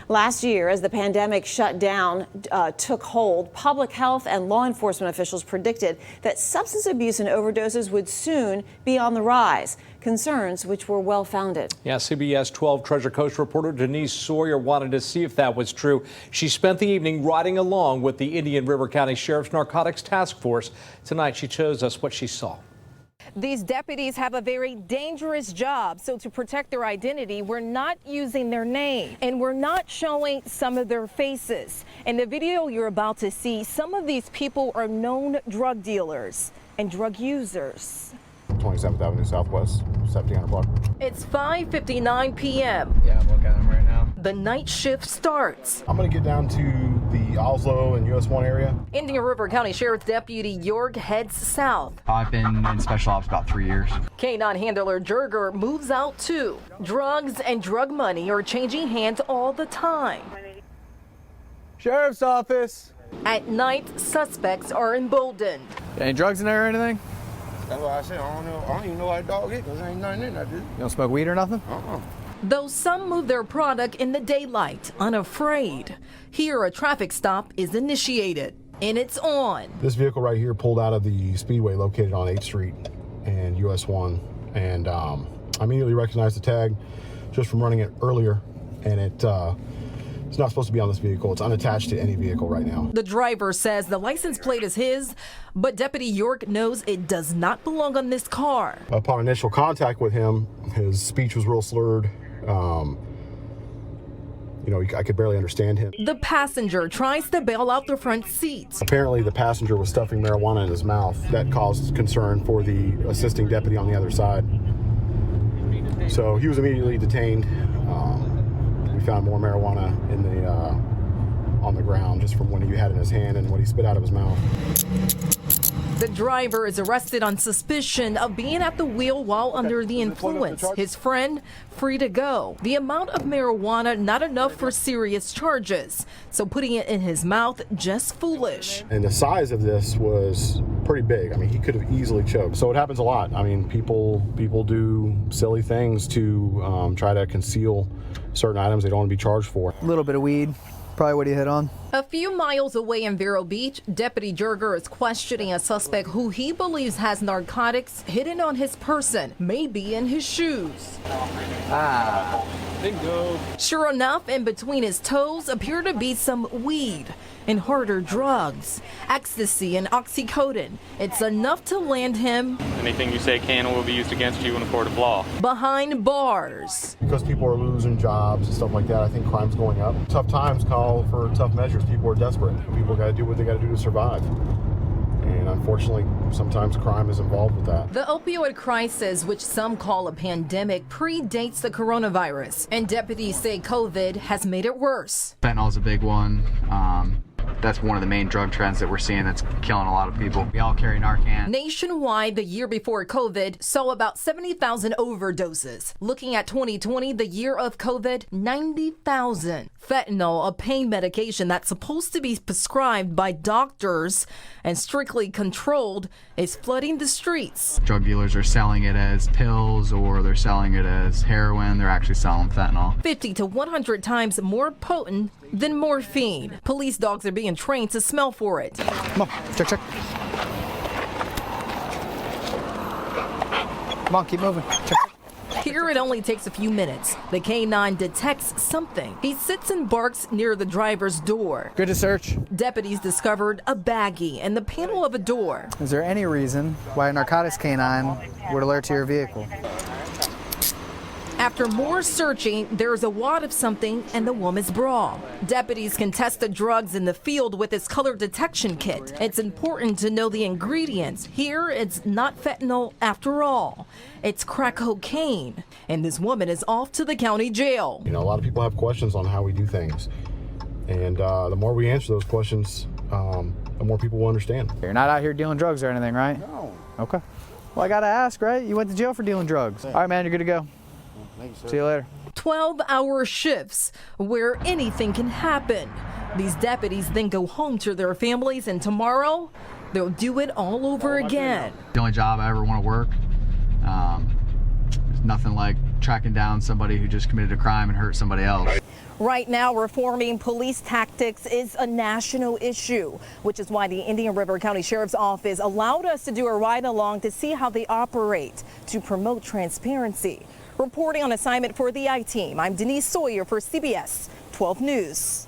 Last year, as the pandemic shutdown took hold, public health and law enforcement officials predicted that substance abuse and overdoses would soon be on the rise. Concerns which were well-founded. Yeah, CBS12 Treasure Coast reporter Denise Sawyer wanted to see if that was true. She spent the evening riding along with the Indian River County Sheriff's Narcotics Task Force. Tonight, she shows us what she saw. These deputies have a very dangerous job, so to protect their identity, we're not using their name and we're not showing some of their faces. In the video you're about to see, some of these people are known drug dealers and drug users. 27th Avenue Southwest, 1700 block. It's 5:59 p.m. Yeah, I'm looking at them right now. The night shift starts. I'm going to get down to the Oslo and US 1 area. Indian River County Sheriff Deputy York heads south. I've been in special ops about 3 years. K9 handler Jurger moves out too. Drugs and drug money are changing hands all the time. Sheriff's office. At night, suspects are emboldened. Any drugs in there or anything? That's why I said I don't even know how to dog it, because there ain't nothing in there, dude. You don't smoke weed or nothing? Though some move their product in the daylight, unafraid. Here, a traffic stop is initiated, and it's on. This vehicle right here pulled out of the speedway located on 8th Street and US 1, and I immediately recognized the tag just from running it earlier, and it's not supposed to be on this vehicle. It's unattached to any vehicle right now. The driver says the license plate is his, but Deputy York knows it does not belong on this car. Upon initial contact with him, his speech was real slurred. I could barely understand him. The passenger tries to bail out the front seats. Apparently, the passenger was stuffing marijuana in his mouth. That caused concern for the assisting deputy on the other side. So he was immediately detained. We found more marijuana in the on the ground just from what he had in his hand and what he spit out of his mouth. The driver is arrested on suspicion of being at the wheel while under the influence. His friend free to go. The amount of marijuana not enough for serious charges, so putting it in his mouth just foolish. And the size of this was pretty big. I mean, he could have easily choked. So it happens a lot. I mean, people do silly things to try to conceal certain items they don't want to be charged for. A little bit of weed, probably what he hit on. A few miles away in Vero Beach, Deputy Jurger is questioning a suspect who he believes has narcotics hidden on his person, maybe in his shoes. Bingo. Sure enough, in between his toes appear to be some weed and harder drugs, ecstasy and oxycodone. It's enough to land him Anything you say can or will be used against you in a court of law. behind bars. Because people are losing jobs and stuff like that, I think crime's going up. Tough times call for tough measures. People are desperate. People got to do what they got to do to survive. And unfortunately, sometimes crime is involved with that. The opioid crisis, which some call a pandemic, predates the coronavirus, and deputies say COVID has made it worse. Fentanyl is a big one. That's one of the main drug trends that we're seeing that's killing a lot of people. We all carry Narcan. Nationwide, the year before COVID saw about 70,000 overdoses. Looking at 2020, the year of COVID, 90,000. Fentanyl, a pain medication that's supposed to be prescribed by doctors and strictly controlled, is flooding the streets. Drug dealers are selling it as pills or they're selling it as heroin. They're actually selling fentanyl. 50 to 100 times more potent than morphine. Police dogs are being trained to smell for it. Come on, check. Come on, keep moving. Check. Here it only takes a few minutes. The K9 detects something. He sits and barks near the driver's door. Good to search. Deputies discovered a baggie in the panel of a door. Is there any reason why a narcotics canine would alert to your vehicle? After more searching, there's a wad of something in the woman's bra. Deputies can test the drugs in the field with this color detection kit. It's important to know the ingredients. Here, it's not fentanyl after all. It's crack cocaine. And this woman is off to the county jail. A lot of people have questions on how we do things. And the more we answer those questions, the more people will understand. You're not out here dealing drugs or anything, right? No. Okay. Well, I gotta ask, right? You went to jail for dealing drugs. All right, man, you're good to go. Thank you, sir. See you later. 12-hour shifts where anything can happen. These deputies then go home to their families, and tomorrow they'll do it all over again. The only job I ever want to work. There's nothing like tracking down somebody who just committed a crime and hurt somebody else. Right now, reforming police tactics is a national issue, which is why the Indian River County Sheriff's Office allowed us to do a ride-along to see how they operate to promote transparency. Reporting on assignment for the I-Team, I'm Denise Sawyer for CBS 12 News.